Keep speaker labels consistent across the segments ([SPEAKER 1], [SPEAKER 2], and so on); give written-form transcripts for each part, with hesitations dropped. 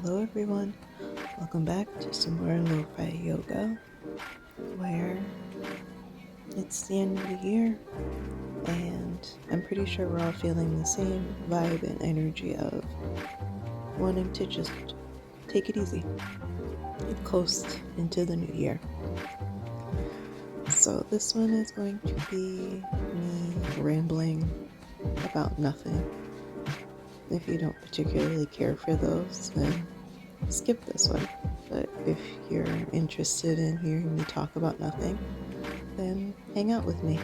[SPEAKER 1] Hello everyone, welcome back to some more LoFi Yoga, where it's the end of the year and I'm pretty sure we're all feeling the same vibe and energy of wanting to just take it easy and coast into the new year. So this one is going to be me rambling about nothing. If you don't particularly care for those, then skip this one. But if you're interested in hearing me talk about nothing, then hang out with me.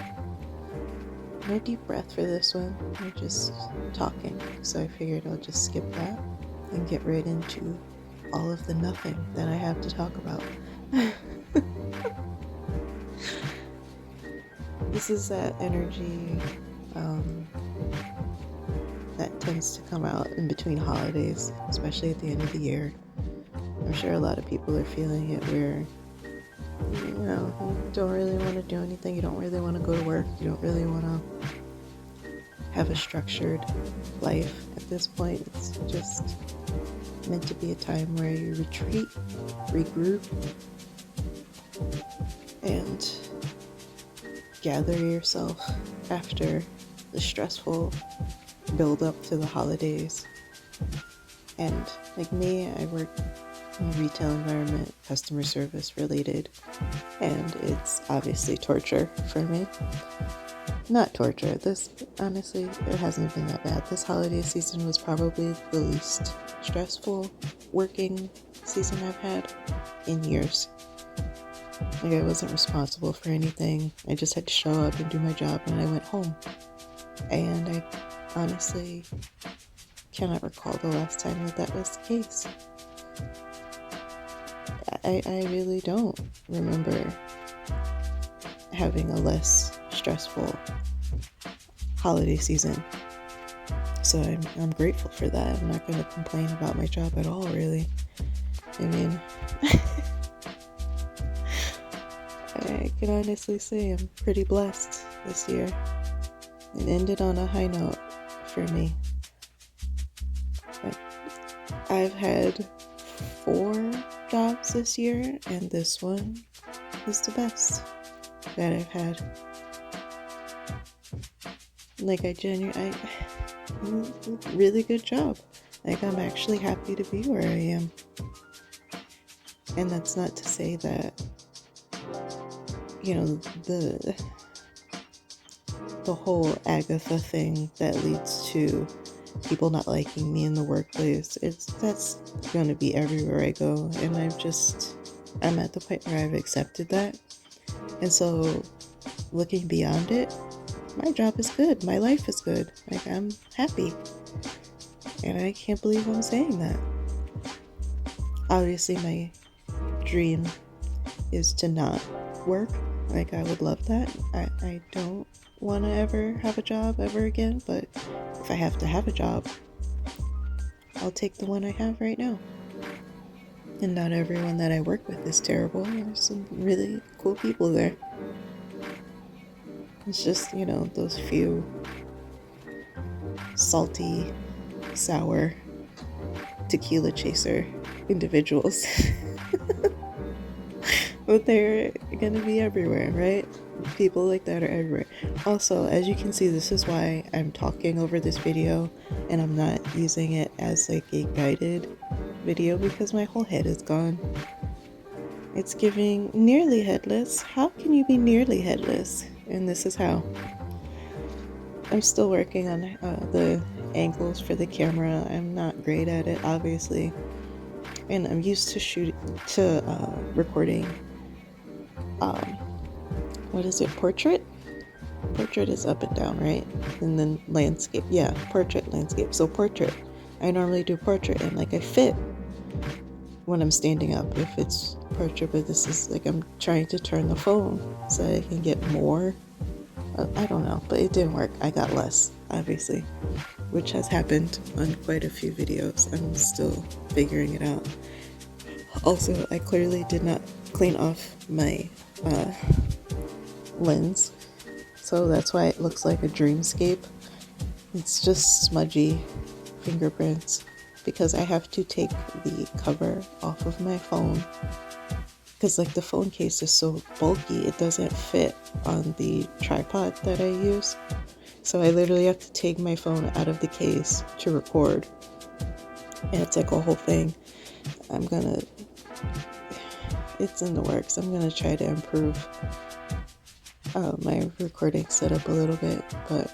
[SPEAKER 1] No deep breath for this one, we're just talking. So I figured I'll just skip that and get right into all of the nothing that I have to talk about. This is that energy that tends to come out in between holidays, especially at the end of the year. I'm sure a lot of people are feeling it where, you don't really want to do anything, you don't really want to go to work, you don't really want to have a structured life at this point. It's just meant to be a time where you retreat, regroup, and gather yourself after the stressful build up to the holidays. And like me, I work in a retail environment, customer service related, and it's obviously torture for me. Not torture, this honestly, it hasn't been that bad. This holiday season was probably the least stressful working season I've had in years. Like, I wasn't responsible for anything, I just had to show up and do my job, and I went home. And I honestly cannot recall the last time that was the case. I really don't remember having a less stressful holiday season. So I'm grateful for that. I'm not going to complain about my job at all, really. I mean, I can honestly say I'm pretty blessed this year. It ended on a high note for me. I've had 4 jobs this year, and this one is the best that I've had. Like, really good job. Like, I'm actually happy to be where I am. And that's not to say that, the whole Agatha thing that leads to people not liking me in the workplace, that's going to be everywhere I go, and I'm at the point where I've accepted that. And so looking beyond it, my job is good, my life is good, like, I'm happy, and I can't believe I'm saying that. Obviously my dream is to not work. Like, I would love that. I don't want to ever have a job ever again, but if I have to have a job, I'll take the one I have right now. And not everyone that I work with is terrible. There's some really cool people there. It's just, those few salty, sour, tequila chaser individuals. But they're gonna be everywhere, right? People like that are everywhere. Also, as you can see, this is why I'm talking over this video and I'm not using it as like a guided video, because my whole head is gone. It's giving nearly headless. How can you be nearly headless? And this is how. I'm still working on the angles for the camera. I'm not great at it, obviously. And I'm used to recording portrait? Portrait is up and down, right? And then landscape. Yeah, portrait, landscape. So portrait. I normally do portrait, and like, I fit when I'm standing up if it's portrait, but this is like, I'm trying to turn the phone so I can get more. I don't know, but it didn't work. I got less, obviously, which has happened on quite a few videos. I'm still figuring it out. Also, I clearly did not clean off my lens, so that's why it looks like a dreamscape. It's just smudgy fingerprints. because I have to take the cover off of my phone because like the phone case is so bulky, it doesn't fit on the tripod that I use. So I literally have to take my phone out of the case to record, and it's like a whole thing. It's in the works. I'm gonna try to improve my recording setup a little bit, but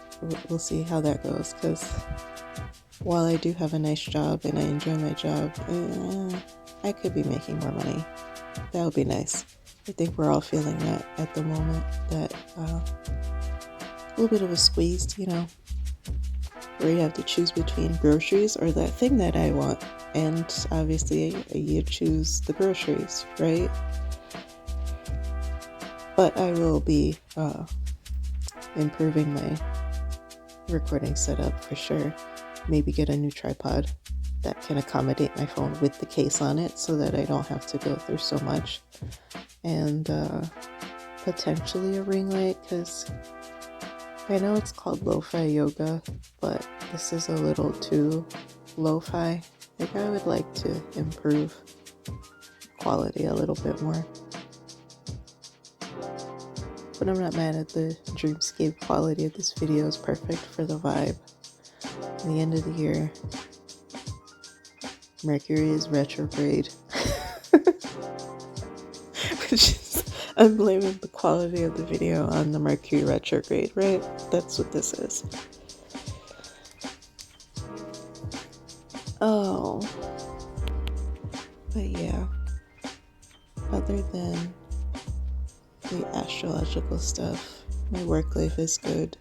[SPEAKER 1] we'll see how that goes, because while I do have a nice job and I enjoy my job, I could be making more money. That would be nice. I think we're all feeling that at the moment, that a little bit of a squeeze, where you have to choose between groceries or that thing that I want. And obviously you choose the groceries, right? But I will be improving my recording setup for sure. Maybe get a new tripod that can accommodate my phone with the case on it so that I don't have to go through so much. And potentially a ring light, because I know it's called LoFi Yoga, but this is a little too lo-fi. Like, I would like to improve quality a little bit more. But I'm not mad at the dreamscape quality of this video. Is perfect for the vibe. At the end of the year, Mercury is retrograde. Which is, I'm blaming the quality of the video on the Mercury retrograde, right? That's what this is. Oh. But yeah. Other than the astrological stuff, my work life is good.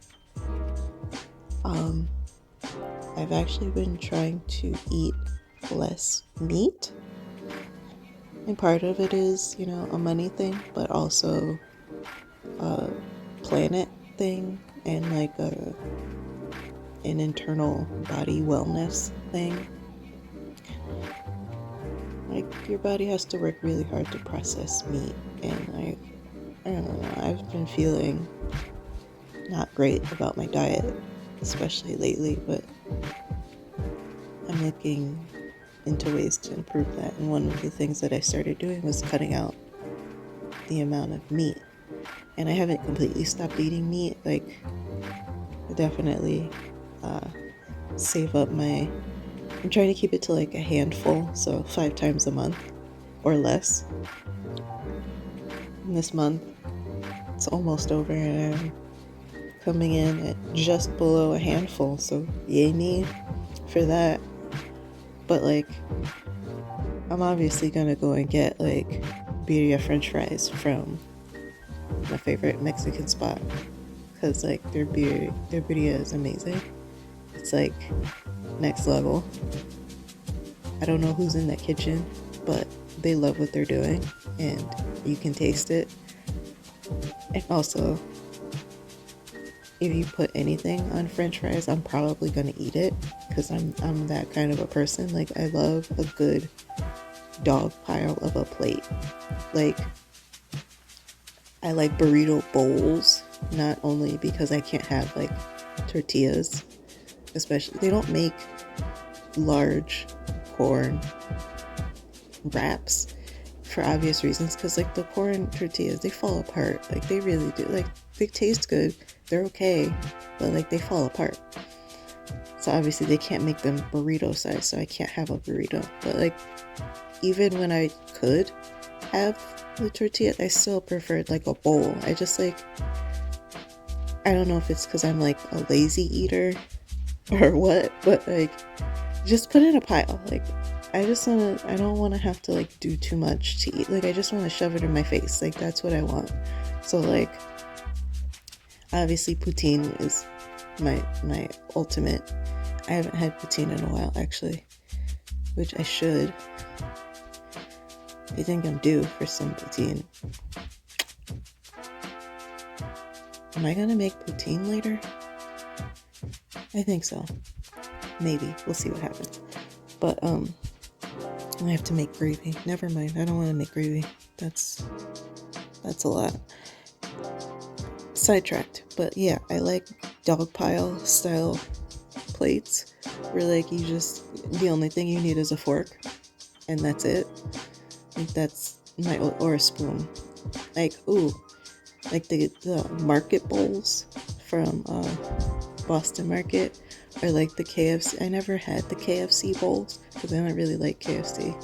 [SPEAKER 1] I've actually been trying to eat less meat, and part of it is, a money thing, but also a planet thing, and like an internal body wellness thing. Like, your body has to work really hard to process meat, and like, I don't know, I've been feeling not great about my diet, especially lately, but I'm looking into ways to improve that. And one of the things that I started doing was cutting out the amount of meat. And I haven't completely stopped eating meat. Like, I definitely save up I'm trying to keep it to like a handful, so 5 times a month or less. And this month, it's almost over, and I'm coming in at just below a handful, so yay me for that. But like, I'm obviously gonna go and get like birria french fries from my favorite Mexican spot, because like their birria is amazing. It's like next level. I don't know who's in that kitchen, but they love what they're doing, and you can taste it. And also, if you put anything on french fries, I'm probably gonna eat it, because I'm that kind of a person. Like, I love a good dog pile of a plate. Like, I like burrito bowls, not only because I can't have like tortillas, especially they don't make large corn wraps for obvious reasons, because like the corn tortillas, they fall apart. Like, they really do. Like, they taste good, they're okay, but like they fall apart. So obviously they can't make them burrito size, so I can't have a burrito. But like, even when I could have the tortilla, I still preferred like a bowl. I just like, I don't know if it's because I'm like a lazy eater or what, but like, just put in a pile. Like, I don't want to have to like do too much to eat. Like, I just want to shove it in my face. Like, that's what I want. So like, obviously poutine is my ultimate. I haven't had poutine in a while, actually, which I should. I think I'm due for some poutine. Am I gonna make poutine later? I think so. Maybe. We'll see what happens. But I have to make gravy. Never mind. I don't want to make gravy. That's a lot. Sidetracked. But yeah, I like dog pile style plates where like the only thing you need is a fork and that's it. Like that's my, or a spoon. Like, ooh, like the market bowls from Boston Market, or like the KFC. I never had the KFC bowls because I don't really like KFC.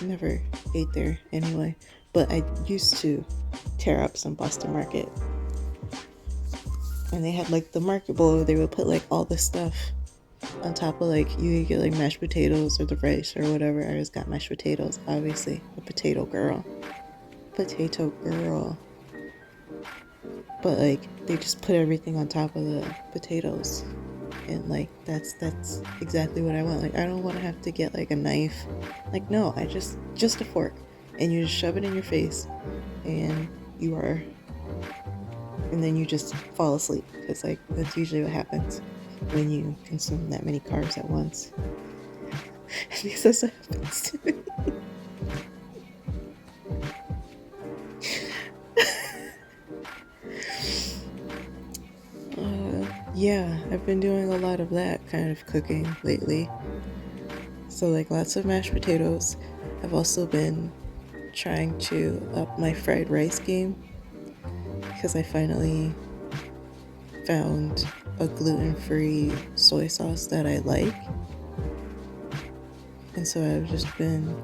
[SPEAKER 1] I never ate there anyway, but I used to tear up some Boston Market, and they had like the market bowl where they would put like all the stuff on top of, like, you could get like mashed potatoes or the rice or whatever. I just got mashed potatoes, obviously, a potato girl. But like they just put everything on top of the potatoes, and like that's exactly what I want. Like, I don't want to have to get like a knife. Like, no, I just a fork, and you just shove it in your face, and and then you just fall asleep, because like that's usually what happens when you consume that many carbs at once. At least that's what happens to me. Yeah, I've been doing a lot of that kind of cooking lately. So like lots of mashed potatoes. I've also been trying to up my fried rice game, because I finally found a gluten-free soy sauce that I like. And so I've just been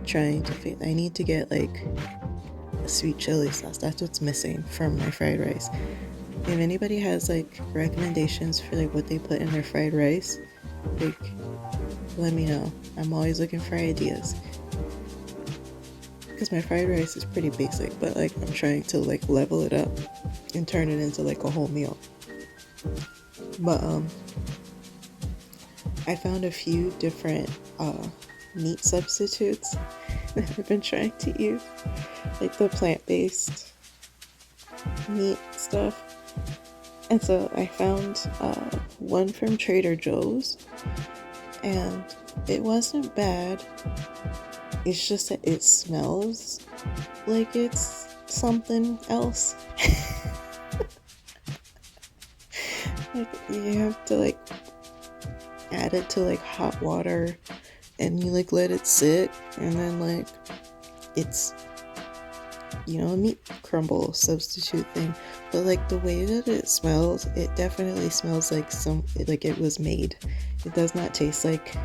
[SPEAKER 1] trying to I need to get like a sweet chili sauce. That's what's missing from my fried rice. If anybody has like recommendations for like what they put in their fried rice, like, let me know. I'm always looking for ideas, because my fried rice is pretty basic, but like I'm trying to like level it up and turn it into like a whole meal. But I found a few different meat substitutes that I've been trying to use, like the plant-based meat stuff. And so I found one from Trader Joe's, and it wasn't bad. It's just that it smells like it's something else. Like, you have to like add it to like hot water, and you like let it sit, and then like it's, a meat crumble substitute thing. But like the way that it smells, it definitely smells like like it was made. It does not taste like,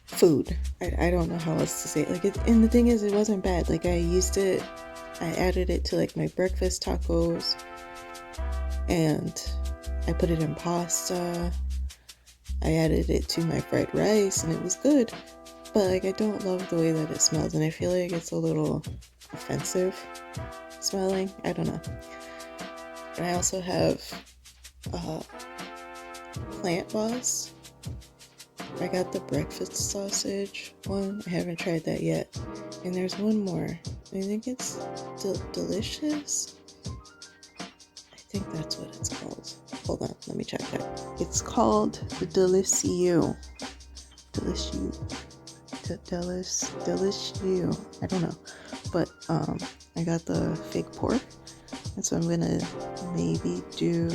[SPEAKER 1] food. I don't know how else to say it. Like and the thing is, it wasn't bad. Like I added it to like my breakfast tacos, and I put it in pasta. I added it to my fried rice, and it was good. But like I don't love the way that it smells, and I feel like it's a little offensive smelling. I don't know. And I also have Plant Boss. I got the breakfast sausage one. I haven't tried that yet. And there's one more. I think it's delicious. I think that's what it's called. Hold on, let me check that. It's called the Delicieux. Delicieux. I don't know. But I got the fake pork. And so I'm gonna maybe do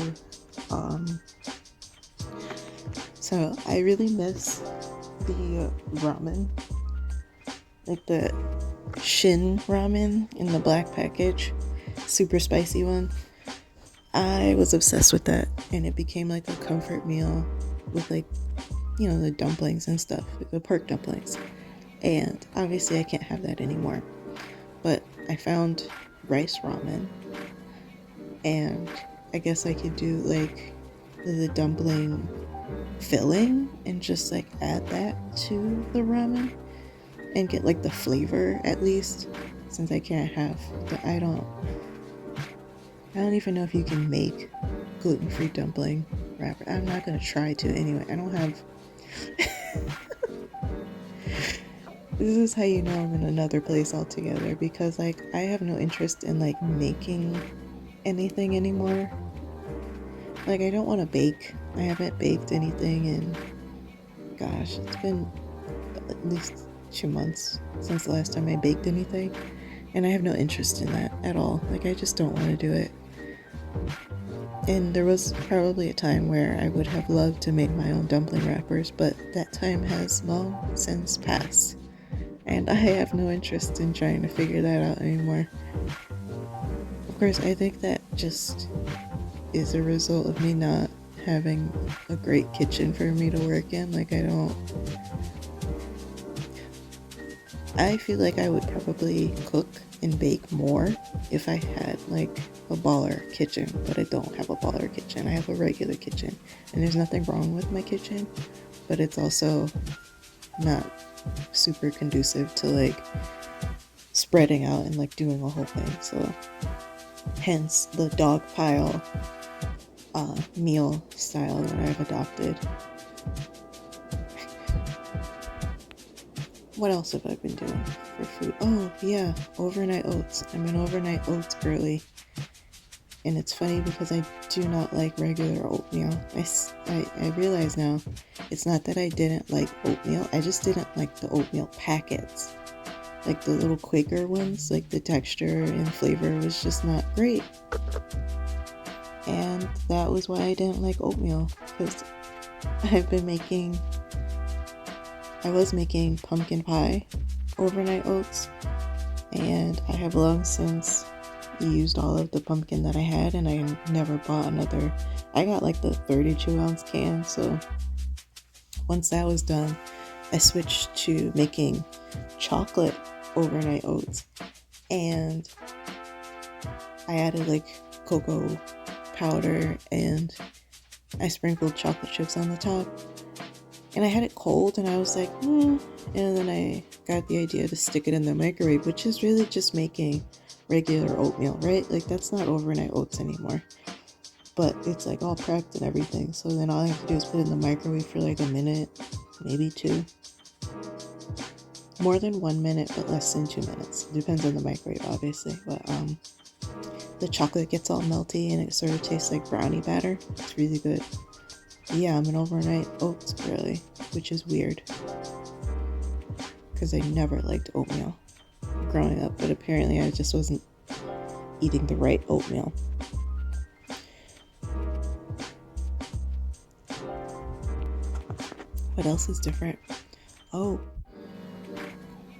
[SPEAKER 1] so I really miss the ramen, like the Shin ramen in the black package, super spicy one. I was obsessed with that, and it became like a comfort meal with like, the dumplings and stuff, the pork dumplings. And obviously I can't have that anymore. But I found rice ramen, and I guess I could do like the dumpling filling and just like add that to the ramen and get like the flavor, at least, since I can't have I don't even know if you can make gluten-free dumpling wrapper. I'm not gonna try to anyway. I don't have this is how you know I'm in another place altogether, because like I have no interest in like making anything anymore. Like I don't want to bake. I haven't baked anything in, gosh, it's been at least 2 months since the last time I baked anything, and I have no interest in that at all. Like I just don't want to do it. And there was probably a time where I would have loved to make my own dumpling wrappers, but that time has long since passed. And I have no interest in trying to figure that out anymore. Of course, I think that just is a result of me not having a great kitchen for me to work in. Like, I feel like I would probably cook and bake more if I had like a baller kitchen, but I don't have a baller kitchen. I have a regular kitchen, and there's nothing wrong with my kitchen, but it's also not super conducive to like spreading out and like doing a whole thing. So hence the dog pile meal style that I've adopted. What else have I been doing for food? Oh yeah, overnight oats. I'm an overnight oats girly. And it's funny because I do not like regular oatmeal. I realize now, it's not that I didn't like oatmeal, I just didn't like the oatmeal packets. Like the little Quaker ones, like the texture and flavor was just not great. And that was why I didn't like oatmeal, because I was making pumpkin pie overnight oats, and I have long since used all of the pumpkin that I had, and I never bought another. I got like the 32-ounce can, so once that was done, I switched to making chocolate overnight oats, and I added like cocoa powder and I sprinkled chocolate chips on the top. And I had it cold, and I was like, and then I got the idea to stick it in the microwave, which is really just making regular oatmeal, right? Like, that's not overnight oats anymore. But it's like all prepped and everything, so then all I have to do is put it in the microwave for like a minute, maybe 2. More than 1 minute, but less than 2 minutes. Depends on the microwave, obviously. But the chocolate gets all melty, and it sort of tastes like brownie batter. It's really good. Yeah, I'm an overnight oats girly, which is weird, because I never liked oatmeal growing up, but apparently I just wasn't eating the right oatmeal. What else is different? Oh,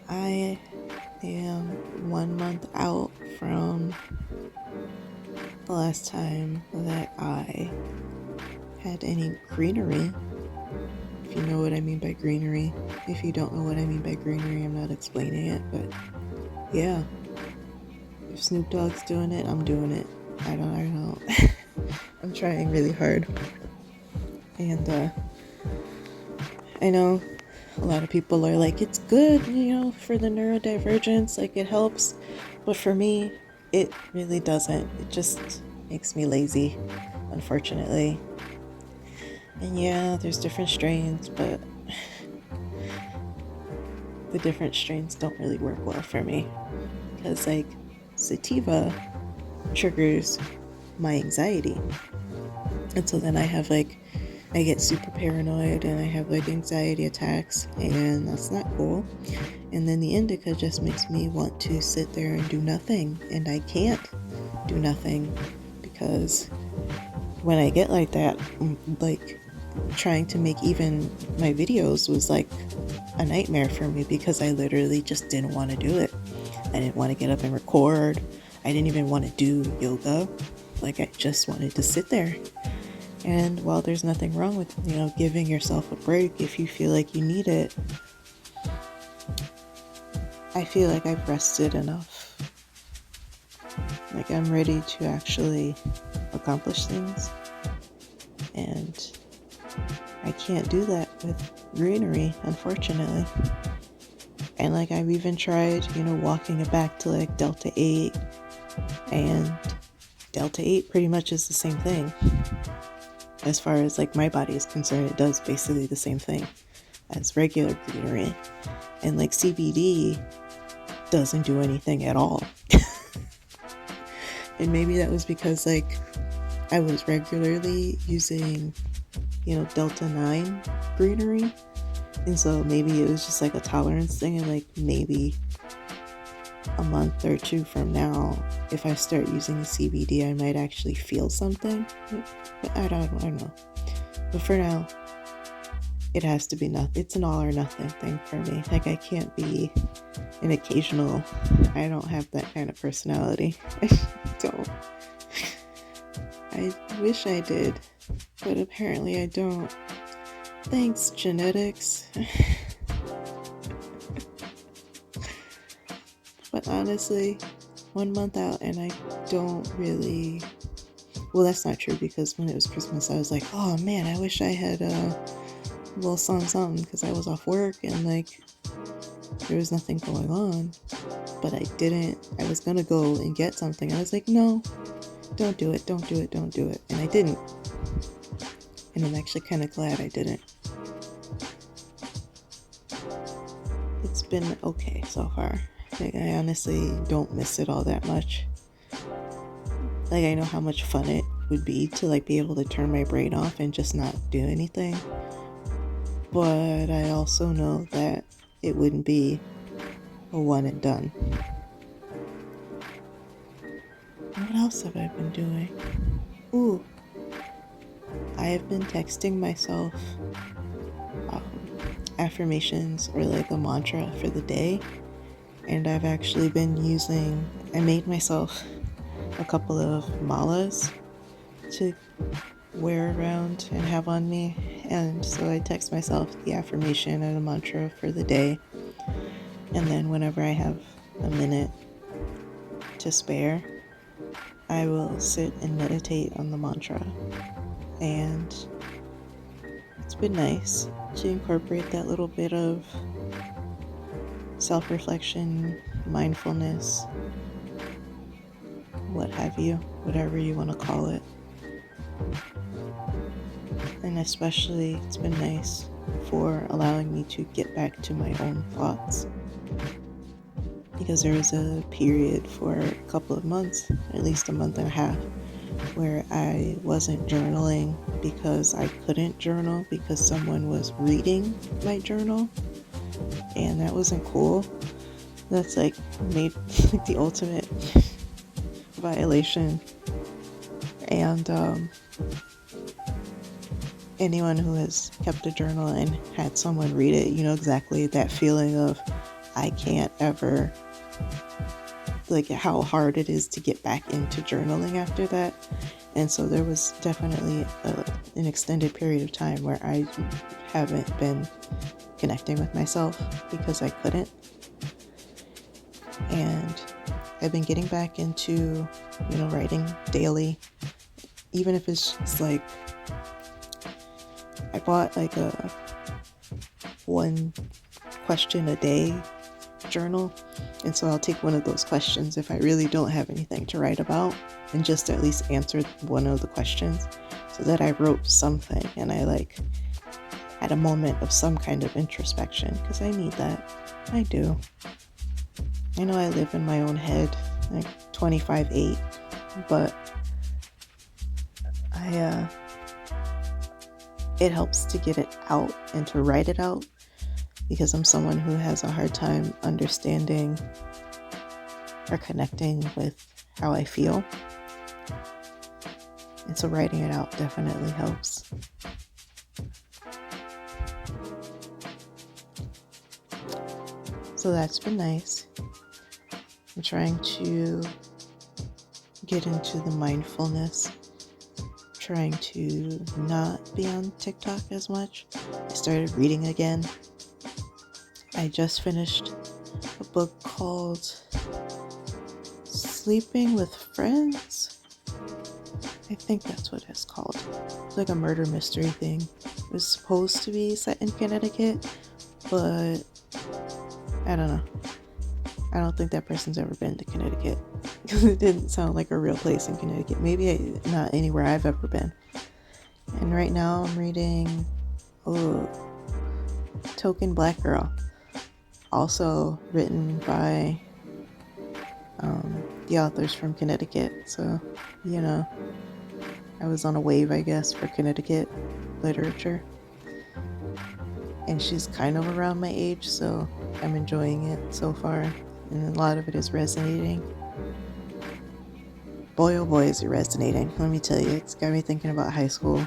[SPEAKER 1] I am 1 month out from the last time that I had any greenery. If you know what I mean by greenery. If you don't know what I mean by greenery, I'm not explaining it, but yeah. If Snoop Dogg's doing it, I'm doing it. I don't I'm trying really hard. And I know a lot of people are like, it's good, for the neurodivergence, like it helps. But for me, it really doesn't. It just makes me lazy, unfortunately. And yeah, there's different strains, but the different strains don't really work well for me. Because, like, sativa triggers my anxiety. And so then I get super paranoid, and I have, like, anxiety attacks, and that's not cool. And then the indica just makes me want to sit there and do nothing. And I can't do nothing, because when I get like that, like, trying to make even my videos was like a nightmare for me, because I literally just didn't want to do it. I didn't want to get up and record. I didn't even want to do yoga. Like, I just wanted to sit there. And while there's nothing wrong with, giving yourself a break if you feel like you need it, I feel like I've rested enough. Like, I'm ready to actually accomplish things. And I can't do that with greenery, unfortunately. And like, I've even tried, walking it back to like Delta 8, and Delta 8 pretty much is the same thing. As far as like my body is concerned, it does basically the same thing as regular greenery. And like CBD doesn't do anything at all. And maybe that was because like I was regularly using Delta 9 greenery, and so maybe it was just like a tolerance thing, and like maybe a month or two from now, if I start using CBD, I might actually feel something. But I don't know. But for now, it has to be nothing. It's an all or nothing thing for me. Like, I can't be an occasional. I don't have that kind of personality. I don't. I wish I did, but apparently I don't. Thanks, genetics. But honestly, 1 month out and I don't really. Well, that's not true, because when it was Christmas, I was like, oh man, I wish I had a little something because I was off work and like there was nothing going on. But I didn't. I was gonna go and get something. I was like, no, don't do it. And I didn't. And I'm actually kind of glad I didn't. It's been okay so far. Like, I honestly don't miss it all that much. Like, I know how much fun it would be to like be able to turn my brain off and just not do anything. But I also know that it wouldn't be a one and done. What else have I been doing? Ooh, I have been texting myself affirmations or like a mantra for the day. And I've actually been I made myself a couple of malas to wear around and have on me. And so I text myself the affirmation and a mantra for the day. And then whenever I have a minute to spare, I will sit and meditate on the mantra. And it's been nice to incorporate that little bit of self-reflection, mindfulness, what have you, whatever you want to call it. And especially, it's been nice for allowing me to get back to my own thoughts. Because there was a period for a couple of months, at least a month and a half, where I wasn't journaling because I couldn't journal because someone was reading my journal, and that wasn't cool. That's like made like the ultimate violation. And anyone who has kept a journal and had someone read it, you know exactly that feeling of I can't ever, like how hard it is to get back into journaling after that. And so there was definitely an extended period of time where I haven't been connecting with myself because I couldn't. And I've been getting back into, writing daily, even if it's just like, I bought like a 1 question a day journal. And so I'll take one of those questions if I really don't have anything to write about and just at least answer one of the questions, so that I wrote something and I like had a moment of some kind of introspection, because I need that. I do. I know I live in my own head, like 25/8, but it helps to get it out and to write it out, because I'm someone who has a hard time understanding or connecting with how I feel. And so writing it out definitely helps. So that's been nice. I'm trying to get into the mindfulness, trying to not be on TikTok as much. I started reading again. I just finished a book called Sleeping with Friends. I think that's what it's called. It's like a murder mystery thing. It was supposed to be set in Connecticut, but I don't know. I don't think that person's ever been to Connecticut, because it didn't sound like a real place in Connecticut. Maybe not anywhere I've ever been. And right now I'm reading Token Black Girl, also written by the authors from Connecticut. So, I was on a wave, I guess, for Connecticut literature. And she's kind of around my age, so I'm enjoying it so far. and a lot of it is resonating. Boy, oh boy, is it resonating. Let me tell you, it's got me thinking about high school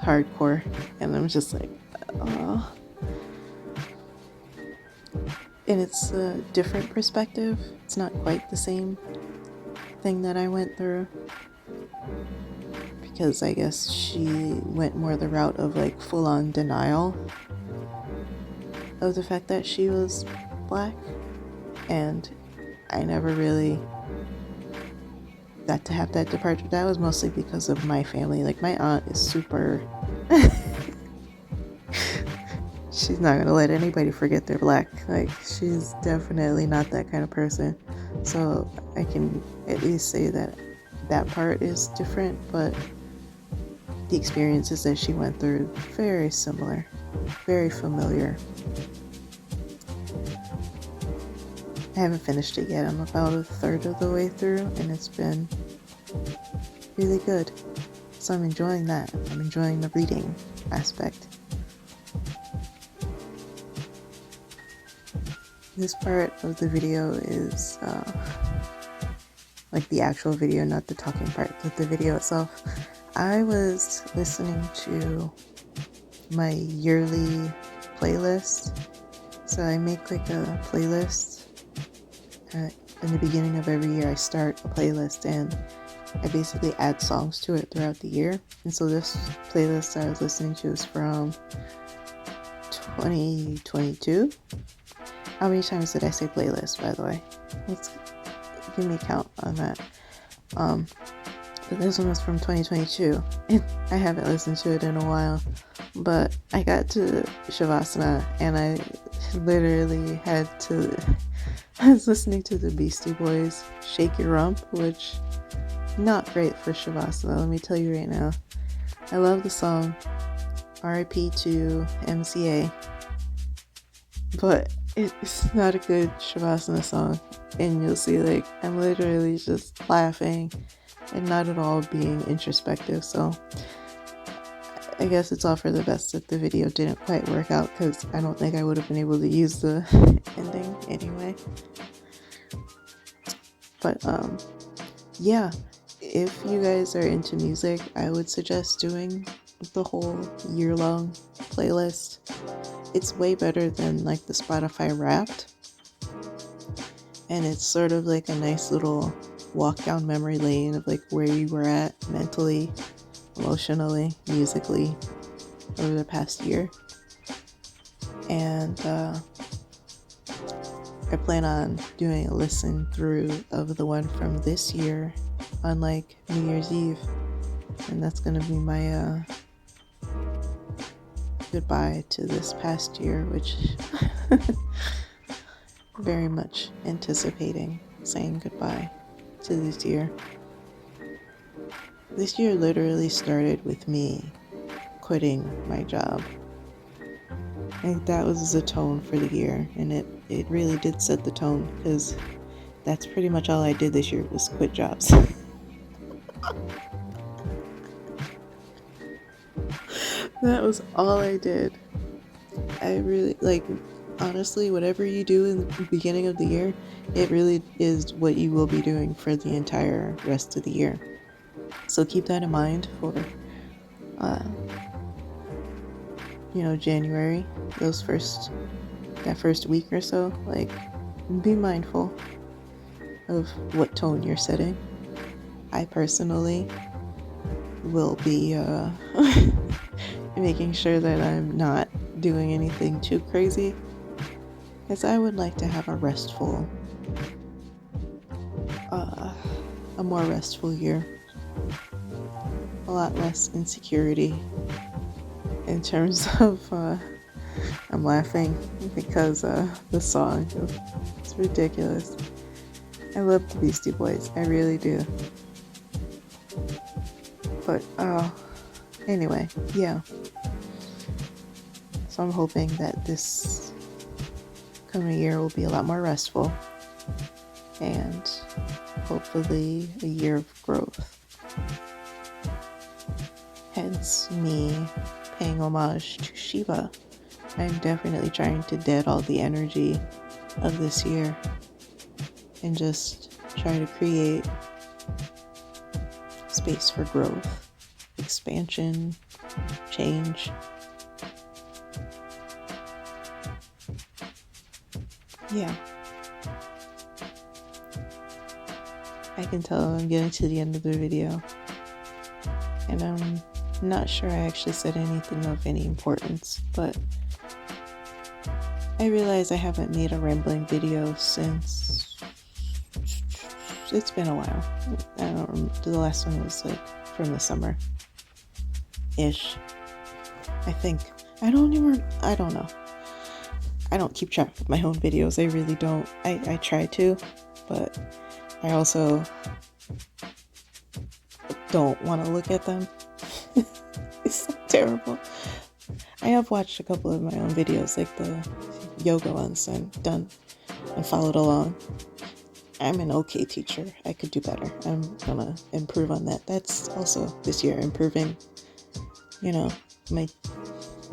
[SPEAKER 1] hardcore, and I'm just like, oh. And it's a different perspective. It's not quite the same thing that I went through, because I guess she went more the route of like full-on denial of the fact that she was black, and I never really got to have that departure. That was mostly because of my family. Like, my aunt is super she's not gonna let anybody forget they're black. Like, she's definitely not that kind of person. So I can at least say that that part is different, but the experiences that she went through, very similar, very familiar. I haven't finished it yet. I'm about a third of the way through, and it's been really good. So I'm enjoying that. I'm enjoying the reading aspect. This part of the video is like the actual video, not the talking part, but the video itself. I was listening to my yearly playlist. So I make like a playlist. In the beginning of every year, I start a playlist, and I basically add songs to it throughout the year. And so this playlist I was listening to is from 2022. How many times did I say playlist, by the way? Let's give me a count on that. But this one was from 2022, and I haven't listened to it in a while. But I got to Shavasana, and I literally had to... I was listening to the Beastie Boys' Shake Your Rump, which not great for Shavasana, let me tell you right now. I love the song, RIP to MCA, but it's not a good Shavasana song. And you'll see, like, I'm literally just laughing and not at all being introspective. So I guess it's all for the best that the video didn't quite work out, because I don't think I would have been able to use the ending anyway. But yeah, if you guys are into music, I would suggest doing the whole year-long playlist. It's way better than like the Spotify Wrapped, and it's sort of like a nice little walk down memory lane of like where you were at mentally, emotionally, musically over the past year. And I plan on doing a listen through of the one from this year on like New Year's Eve, and that's gonna be my goodbye to this past year, which very much anticipating saying goodbye to this year. This year literally started with me quitting my job. I think that was the tone for the year, and it really did set the tone, because that's pretty much all I did this year was quit jobs. That was all I did. I really, like, honestly, whatever you do in the beginning of the year, it really is what you will be doing for the entire rest of the year. So keep that in mind for January, that first week or so. Like, be mindful of what tone you're setting. I personally will be making sure that I'm not doing anything too crazy, because I would like to have a more restful year. A lot less insecurity in terms of I'm laughing because the song, it's ridiculous. I love the Beastie Boys, I really do. But anyway, yeah. So I'm hoping that this coming year will be a lot more restful, and hopefully a year of growth. Hence me paying homage to Shiva. I'm definitely trying to dead all the energy of this year and just try to create space for growth, expansion, change. Yeah. I can tell I'm getting to the end of the video, and I'm not sure I actually said anything of any importance, but I realize I haven't made a rambling video since it's been a while. I don't remember. The last one was like from the summer ish, I think. I don't know. I don't keep track of my own videos. I really don't. I try to, but I also don't want to look at them. It's so terrible. I have watched a couple of my own videos, like the yoga ones, and done and followed along. I'm an okay teacher. I could do better. I'm gonna improve on that. That's also this year, improving, my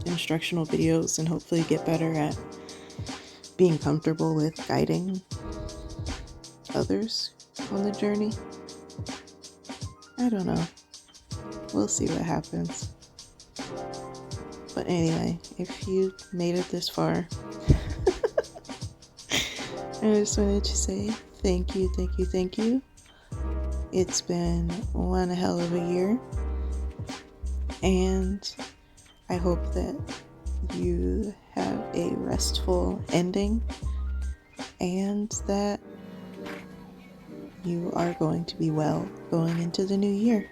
[SPEAKER 1] instructional videos, and hopefully get better at being comfortable with guiding others on the journey. I don't know. We'll see what happens. But anyway, if you made it this far, I just wanted to say thank you. It's been one hell of a year, and I hope that you have a restful ending and that you are going to be well going into the new year.